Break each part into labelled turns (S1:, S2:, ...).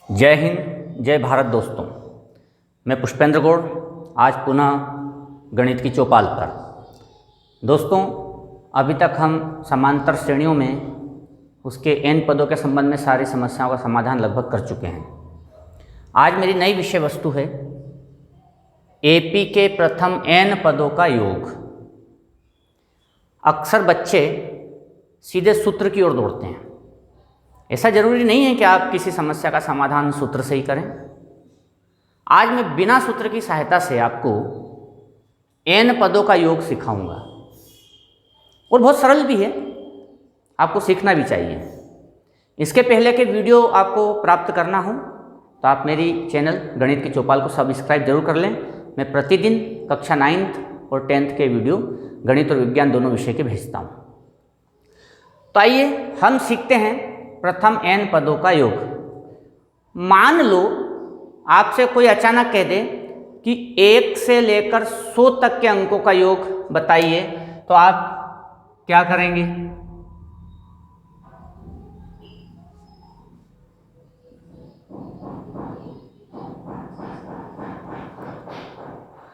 S1: जय हिंद, जय भारत दोस्तों। मैं पुष्पेंद्र गौड़ आज पुनः गणित की चौपाल पर। दोस्तों, अभी तक हम समांतर श्रेणियों में उसके n पदों के संबंध में सारी समस्याओं का समाधान लगभग कर चुके हैं। आज मेरी नई विषय वस्तु है एपी के प्रथम n पदों का योग। अक्सर बच्चे सीधे सूत्र की ओर दौड़ते हैं। ऐसा जरूरी नहीं है कि आप किसी समस्या का समाधान सूत्र से ही करें। आज मैं बिना सूत्र की सहायता से आपको n पदों का योग सिखाऊंगा और बहुत सरल भी है, आपको सीखना भी चाहिए। इसके पहले के वीडियो आपको प्राप्त करना हो तो आप मेरी चैनल गणित की चौपाल को सब्सक्राइब जरूर कर लें। मैं प्रतिदिन कक्षा 9th और 10th के वीडियो गणित और विज्ञान दोनों विषय के भेजता हूँ। तो आइए हम सीखते हैं प्रथम n पदों का योग। मान लो आपसे कोई अचानक कह दे कि 1 से लेकर 100 तक के अंकों का योग बताइए, तो आप क्या करेंगे?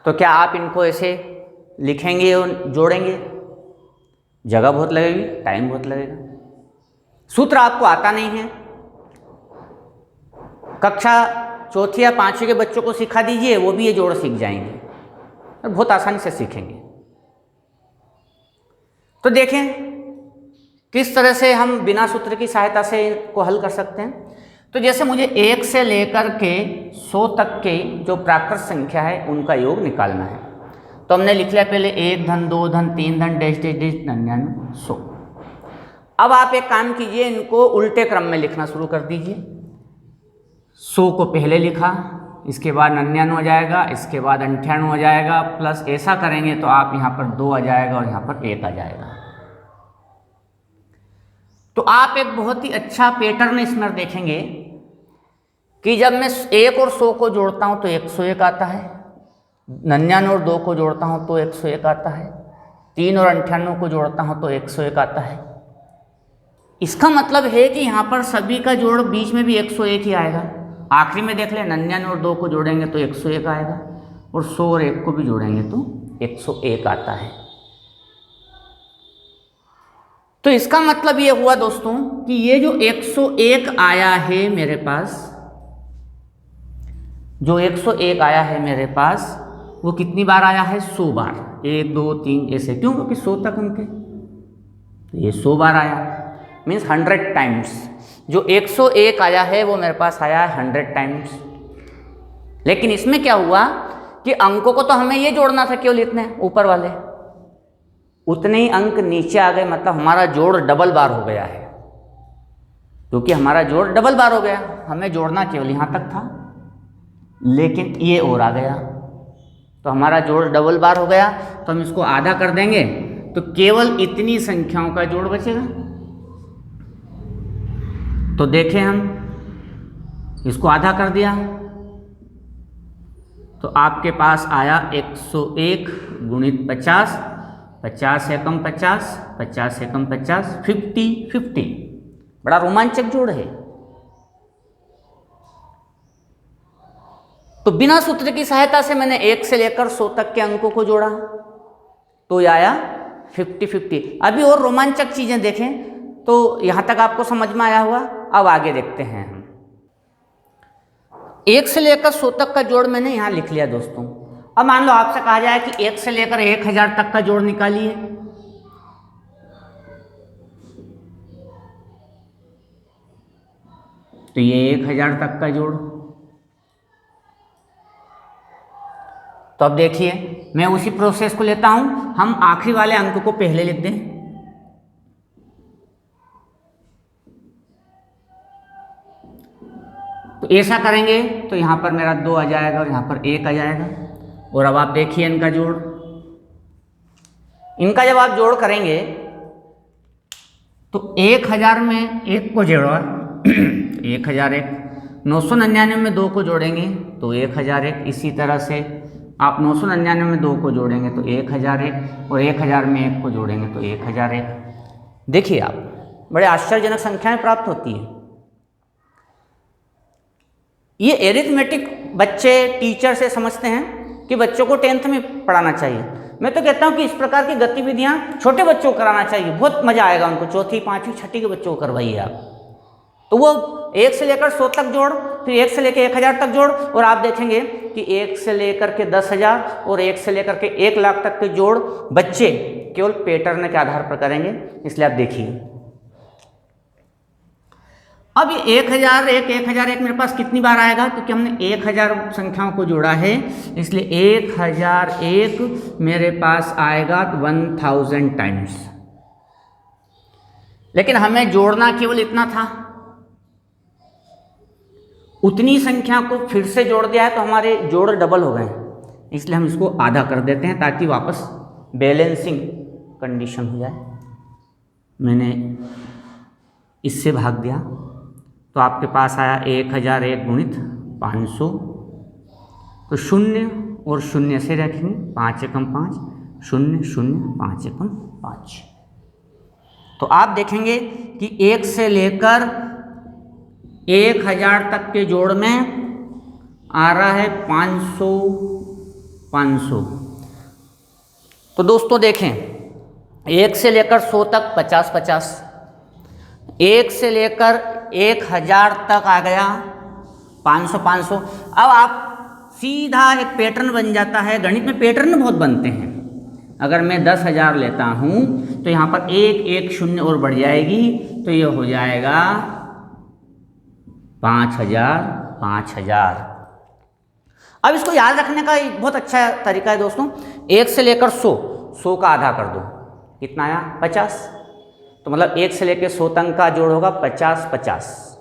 S1: तो क्या आप इनको ऐसे लिखेंगे और जोड़ेंगे? जगह बहुत लगेगी, टाइम बहुत लगेगा। सूत्र आपको आता नहीं है। कक्षा 4th या 5वीं के बच्चों को सिखा दीजिए, वो भी ये जोड़ सीख जाएंगे और बहुत आसानी से सीखेंगे। तो देखें किस तरह से हम बिना सूत्र की सहायता से इनको हल कर सकते हैं। तो जैसे मुझे 1 से लेकर के 100 तक के जो प्राकृत संख्या है उनका योग निकालना है, तो हमने लिख लिया पहले 1 धन 2 धन 3 धन डैश डैश डैश 99 100। अब आप एक काम कीजिए, इनको उल्टे क्रम में लिखना शुरू कर दीजिए। 100 को पहले लिखा, इसके बाद 99 हो जाएगा, इसके बाद 98 हो जाएगा, प्लस ऐसा करेंगे तो आप यहाँ पर 2 आ जाएगा और यहाँ पर 1 आ जाएगा। तो आप एक बहुत ही अच्छा पैटर्न इसमें देखेंगे कि जब मैं 1 और 100 को जोड़ता हूँ तो 101 आता है, 99 और 2 को जोड़ता हूँ तो 101 आता है, 3 और 98 को जोड़ता हूँ तो 101 आता है। इसका मतलब है कि यहाँ पर सभी का जोड़ बीच में भी 101 ही आएगा। आखिरी में देख लें, 99 और 2 को जोड़ेंगे तो 101 आएगा और 100 और 1 को भी जोड़ेंगे तो 101 आता है। तो इसका मतलब ये हुआ दोस्तों कि ये जो 101 आया है मेरे पास, जो 101 आया है मेरे पास, वो कितनी बार आया है? 100 बार। 1 2 3 ऐसे, क्यों? क्योंकि 100 तक अंक है, तो ये 100 बार आया, मीन्स 100 टाइम्स। जो 101 आया है वो मेरे पास आया है 100 टाइम्स। लेकिन इसमें क्या हुआ कि अंकों को तो हमें ये जोड़ना था, केवल इतने ऊपर वाले, उतने ही अंक नीचे आ गए। मतलब हमारा जोड़ डबल बार हो गया है। क्योंकि हमारा जोड़ डबल बार हो गया, हमें जोड़ना केवल यहाँ तक था, लेकिन ये और आ गया, तो हमारा जोड़ डबल बार हो गया। तो हम इसको आधा कर देंगे तो केवल इतनी संख्याओं का जोड़ बचेगा। तो देखें, हम इसको आधा कर दिया तो आपके पास आया 101 गुणित 50, 50 एकम 50, 50 एकम 50, 50 50। बड़ा रोमांचक जोड़ है। तो बिना सूत्र की सहायता से मैंने 1 से लेकर 100 तक के अंकों को जोड़ा तो ये आया 50 50। अभी और रोमांचक चीजें देखें। तो यहां तक आपको समझ में आया हुआ। अब आगे देखते हैं हम। 1 से लेकर 100 तक का जोड़ मैंने यहां लिख लिया दोस्तों। अब मान लो आपसे कहा जाए कि 1 से लेकर 1000 तक का जोड़ निकालिए, तो ये 1000 तक का जोड़। तो अब देखिए, मैं उसी प्रोसेस को लेता हूं। हम आखिरी वाले अंक को पहले लिख दें, तो ऐसा करेंगे तो यहां पर मेरा 2 आ जाएगा और यहां पर 1 आ जाएगा। और अब आप देखिए इनका जोड़। इनका जब आप जोड़ करेंगे तो 1000 में 1 को जोड़ा 1001, 999 में 2 को जोड़ेंगे तो 1001। इसी तरह से आप 999 में 2 को जोड़ेंगे तो 1001 और 1000 में 1 को जोड़ेंगे तो 1001। देखिए आप, बड़े आश्चर्यजनक संख्याएं प्राप्त होती है। ये एरिथमेटिक बच्चे टीचर से समझते हैं कि बच्चों को 10th में पढ़ाना चाहिए। मैं तो कहता हूँ कि इस प्रकार की गतिविधियाँ छोटे बच्चों को कराना चाहिए, बहुत मज़ा आएगा उनको। चौथी, पाँचवीं, छठी के बच्चों को करवाइए आप, तो वो 1 से लेकर 100 तक जोड़, फिर 1 से लेकर 1000 तक जोड़, और आप देखेंगे कि 1 से लेकर के 10,000 और 1 से लेकर के 1 लाख तक के जोड़ बच्चे केवल पैटर्न के आधार पर करेंगे। इसलिए आप देखिए, अब ये 1001 मेरे पास कितनी बार आएगा, क्योंकि हमने 1000 संख्याओं को जोड़ा है, इसलिए 1001 मेरे पास आएगा 1000 टाइम्स। लेकिन हमें जोड़ना केवल इतना था, उतनी संख्या को फिर से जोड़ दिया है तो हमारे जोड़ डबल हो गए, इसलिए हम इसको आधा कर देते हैं ताकि वापस बैलेंसिंग कंडीशन हो जाए। मैंने इससे भाग दिया तो आपके पास आया 1001 गुणित 500, तो 0 और 0 से रखेंगे, 5 एकम 5, 0 0 5 एकम 5। तो आप देखेंगे कि 1 से लेकर 1000 तक के जोड़ में आ रहा है 500 500। तो दोस्तों देखें, 1 से लेकर 100 तक 50 50, 1 से लेकर 1000 तक आ गया 500 500। अब आप सीधा एक पैटर्न बन जाता है, गणित में पैटर्न बहुत बनते हैं। अगर मैं 10,000 लेता हूँ तो यहाँ पर 1 1 0 और बढ़ जाएगी, तो ये हो जाएगा 5000 5000। अब इसको याद रखने का एक बहुत अच्छा तरीका है दोस्तों, 1 से लेकर 100 का आधा कर दो, कितना आया 50, तो मतलब 1 से लेकर 100 तक का जोड़ होगा 50 50।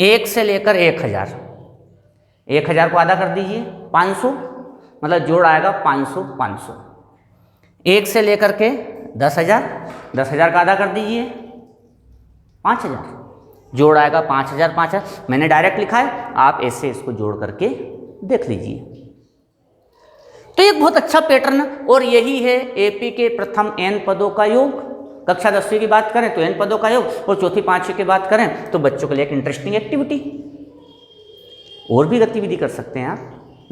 S1: 1 से लेकर 1000 को आधा कर दीजिए 500, मतलब जोड़ आएगा 500 500। 1 से लेकर के 10,000 का आधा कर दीजिए 5000, जोड़ आएगा 5000 5000। मैंने डायरेक्ट लिखा है, आप ऐसे इसको जोड़ करके देख लीजिए। तो एक बहुत अच्छा पैटर्न, और यही है एपी के प्रथम n पदों का योग। कक्षा 10वीं की बात करें तो n पदों का योग, और चौथी 5वीं की बात करें तो बच्चों के लिए एक इंटरेस्टिंग एक्टिविटी। और भी गतिविधि कर सकते हैं आप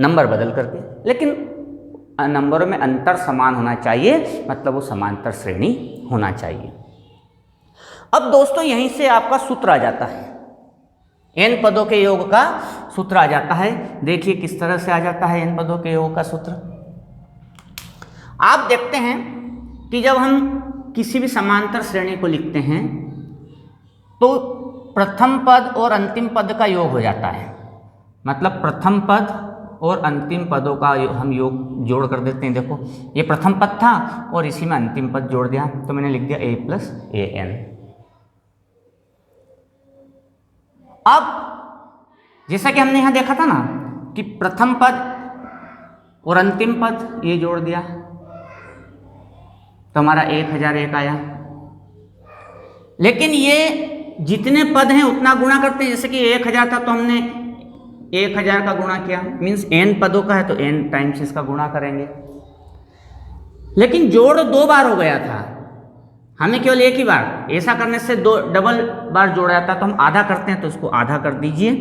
S1: नंबर बदल करके, लेकिन नंबरों में अंतर समान होना चाहिए, मतलब वो समांतर श्रेणी होना चाहिए। अब दोस्तों यहीं से आपका सूत्र आ जाता है, n पदों के योग का सूत्र आ जाता है। देखिए किस तरह से आ जाता है n पदों के योग का सूत्र। आप देखते हैं कि जब हम किसी भी समांतर श्रेणी को लिखते हैं तो प्रथम पद और अंतिम पद का योग हो जाता है, मतलब प्रथम पद और अंतिम पदों का हम योग जोड़ कर देते हैं। देखो ये प्रथम पद था और इसी में अंतिम पद जोड़ दिया, तो मैंने लिख दिया a + an। अब जैसा कि हमने यहाँ देखा था ना कि प्रथम पद और अंतिम पद ये जोड़ दिया तो हमारा 1001 आया। लेकिन ये जितने पद हैं उतना गुणा करते हैं, जैसे कि 1000 था तो हमने 1000 का गुणा किया, मीन्स n पदों का है तो n टाइम्स इसका गुणा करेंगे। लेकिन जोड़ 2 बार हो गया था, हमें केवल एक ही बार, ऐसा करने से डबल बार जोड़ा जाता, तो हम आधा करते हैं, तो इसको आधा कर दीजिए।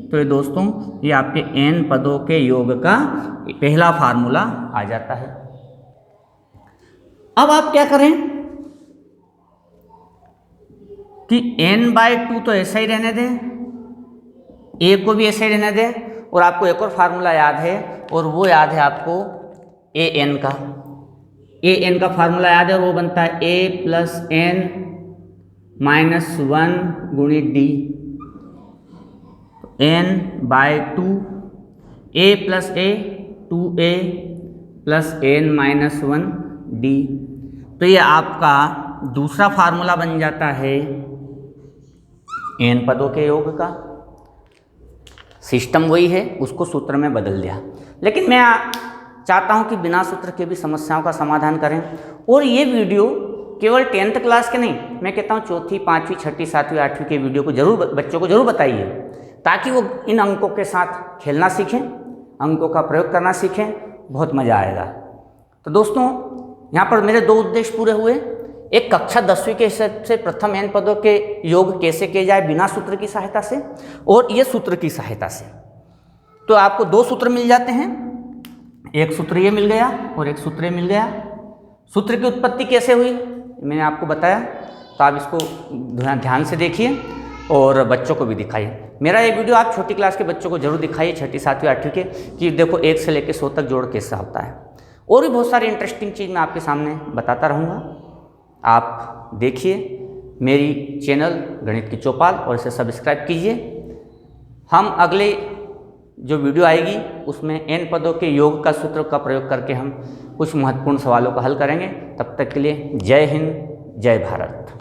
S1: तो ये दोस्तों ये आपके n पदों के योग का पहला फार्मूला आ जाता है। अब आप क्या करें कि n/2 तो ऐसा ही रहने दें, a को भी ऐसे ही रहने दें, और आपको एक और फार्मूला याद है, और वो याद है आपको an का फार्मूला याद है, वो बनता है a + n - 1 गुणित d, n/2 a + a 2a + n - 1 d। तो ये आपका दूसरा फार्मूला बन जाता है n पदों के योग का। सिस्टम वही है, उसको सूत्र में बदल दिया। लेकिन मैं चाहता हूं कि बिना सूत्र के भी समस्याओं का समाधान करें, और ये वीडियो केवल 10th क्लास के नहीं, मैं कहता हूं 4th 5वीं 6वीं 7वीं 8वीं के वीडियो को जरूर बच्चों को जरूर बताइए, ताकि वो इन अंकों के साथ खेलना सीखें, अंकों का प्रयोग करना सीखें, बहुत मज़ा आएगा। तो दोस्तों यहाँ पर मेरे 2 उद्देश्य पूरे हुए। एक कक्षा 10वीं के हिसाब से प्रथम n पदों के योग कैसे किए जाए बिना सूत्र की सहायता से और ये सूत्र की सहायता से। तो आपको दो सूत्र मिल जाते हैं, एक सूत्र ये मिल गया और एक सूत्र ये मिल गया। सूत्र की उत्पत्ति कैसे हुई मैंने आपको बताया, तो आप इसको ध्यान से देखिए और बच्चों को भी दिखाइए। मेरा ये वीडियो आप छोटी क्लास के बच्चों को जरूर दिखाइए, 6ठी 7वीं 8वीं के, कि देखो 1 से लेकर 100 तक जोड़ कैसा होता है। और भी बहुत सारी इंटरेस्टिंग चीज़ मैं आपके सामने बताता रहूँगा, आप देखिए मेरी चैनल गणित की चौपाल और इसे सब्सक्राइब कीजिए। हम अगले जो वीडियो आएगी उसमें n पदों के योग का सूत्र का प्रयोग करके हम कुछ महत्वपूर्ण सवालों का हल करेंगे। तब तक के लिए जय हिंद, जय भारत।